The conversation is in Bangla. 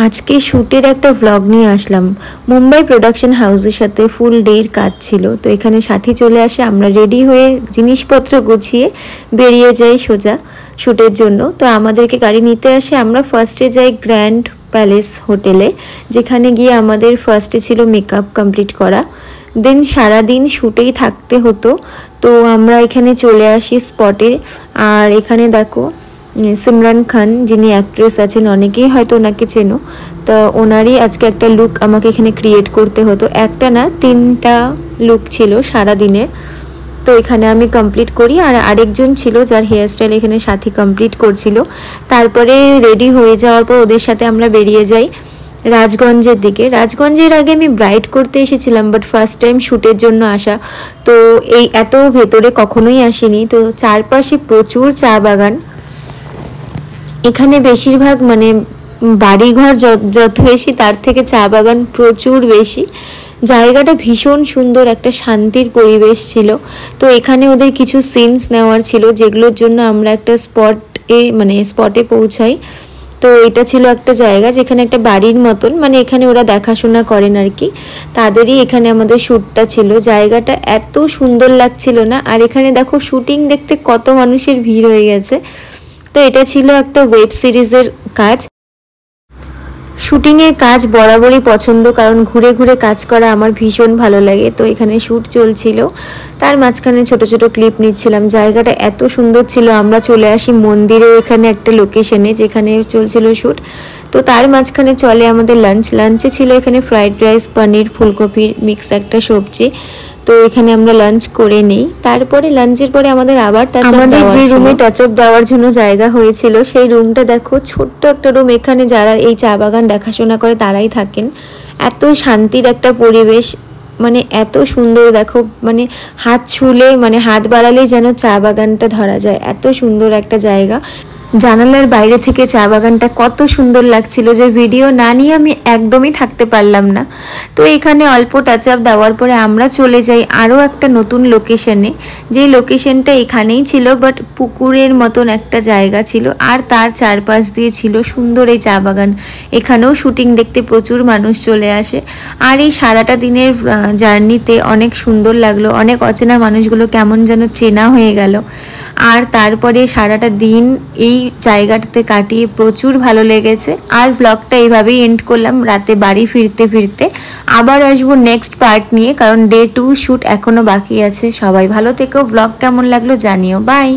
আজকে শ্যুটের একটা ভ্লগ নিয়ে আসলাম। মুম্বাই প্রোডাকশন হাউসের সাথে ফুল ডের কাজ ছিল, তো এখানে সাথী চলে আসে। আমরা রেডি হয়ে জিনিসপত্র গুছিয়ে বেরিয়ে যাই সোজা শ্যুটের জন্য। তো আমাদেরকে গাড়ি নিতে আসে। আমরা ফার্স্টে যাই গ্র্যান্ড প্যালেস হোটেলে, যেখানে গিয়ে আমাদের ফার্স্টে ছিল মেকআপ কমপ্লিট করা। দেন সারাদিন শ্যুটেই থাকতে হতো। তো আমরা এখানে চলে আসি স্পটে। আর এখানে দেখো সিমরান খান, যিনি অ্যাক্ট্রেস আছেন, অনেকেই হয়তো ওনাকে চেনো। তো ওনারই আজকে একটা লুক আমাকে এখানে ক্রিয়েট করতে হতো। একটা না, 3টা লুক ছিল সারা দিনের। তো এখানে আমি কমপ্লিট করি, আর আরেকজন ছিল যার হেয়ারস্টাইল এখানে সাথী কমপ্লিট করছিল। তারপরে রেডি হয়ে যাওয়ার পর ওদের সাথে আমরা বেরিয়ে যাই রাজগঞ্জের দিকে। রাজগঞ্জের আগে আমি ব্রাইড করতে এসেছিলাম, বাট ফার্স্ট টাইম শ্যুটের জন্য আসা। তো এই এত ভেতরে কখনোই আসিনি। তো চারপাশে প্রচুর চা বাগান। এখানে বেশিরভাগ মানে বাড়িঘর যত বেশি, তার থেকে চা বাগান প্রচুর বেশি। জায়গাটা ভীষণ সুন্দর, একটা শান্তির পরিবেশ ছিল। তো এখানে ওদের কিছু সিনস নেওয়ার ছিল, যেগুলোর জন্য আমরা একটা স্পটে পৌঁছাই। তো এটা ছিল একটা জায়গা যেখানে একটা বাড়ির মতন, মানে এখানে ওরা দেখাশোনা করেন আর কি, তাদেরই এখানে আমাদের শ্যুটটা ছিল। জায়গাটা এত সুন্দর লাগছিল না। আর এখানে দেখো শ্যুটিং দেখতে কত মানুষের ভিড় হয়ে গেছে। তো এটা ছিল একটা ওয়েব সিরিজের কাজ। শুটিংয়ের কাজ বরাবরই পছন্দ, কারণ ঘুরে ঘুরে কাজ করা আমার ভীষণ ভালো লাগে। তো এখানে শ্যুট চলছিল, তার মাঝখানে ছোট ছোট ক্লিপ নিচ্ছিলাম। জায়গাটা এত সুন্দর ছিল। আমরা চলে আসি মন্দিরে, এখানে একটা লোকেশনে যেখানে চলছিল শ্যুট। তো তার মাঝখানে চলে আমাদের লাঞ্চে ছিল এখানে ফ্রাইড রাইস, পনির, ফুলকপির মিক্স একটা সবজি। তো এখানে আমরা লাঞ্চ করে নিই। তারপরে লাঞ্চের পরে আমাদের আবার আমাদের যে রুমে টাচ আপ দেওয়ার জন্য জায়গা হয়েছিল, সেই রুমটা দেখো, ছোট্ট একটা রুম। এখানে যারা এই চা বাগান দেখাশোনা করে তারাই থাকেন। এত শান্তির একটা পরিবেশ, মানে এত সুন্দর। দেখো মানে হাত ছুলে, মানে হাত বাড়ালেই যেন চা বাগানটা ধরা যায়। এত সুন্দর একটা জায়গা। জানালার বাইরে থেকে চা বাগানটা কত সুন্দর লাগছিল, যে ভিডিও না নিয়ে আমি একদমই থাকতে পারলাম না। তো এখানে অল্প টাচ আপ দেওয়ার পরে আমরা চলে যাই আরও একটা নতুন লোকেশনে। যেই লোকেশনটা এখানেই ছিল, বাট পুকুরের মতন একটা জায়গা ছিল, আর তার চারপাশ দিয়ে ছিল সুন্দর এই চা বাগান। এখানেও শুটিং দেখতে প্রচুর মানুষ চলে আসে। আর এই সারাটা দিনের জার্নিতে অনেক সুন্দর লাগলো। অনেক অচেনা মানুষগুলো কেমন যেন চেনা হয়ে গেল। আর তারপরে সারাটা দিন এই জায়গাটাতে কাটিয়ে প্রচুর ভালো লেগেছে। আর ব্লগটা এইভাবেই এন্ড করলাম। রাতে বাড়ি ফিরতে ফিরতে আবার আসবো নেক্সট পার্ট নিয়ে, কারণ ডে 2 শ্যুট এখনো বাকি আছে। সবাই ভালো থেকো। ব্লগ কেমন লাগলো জানিও। বাই।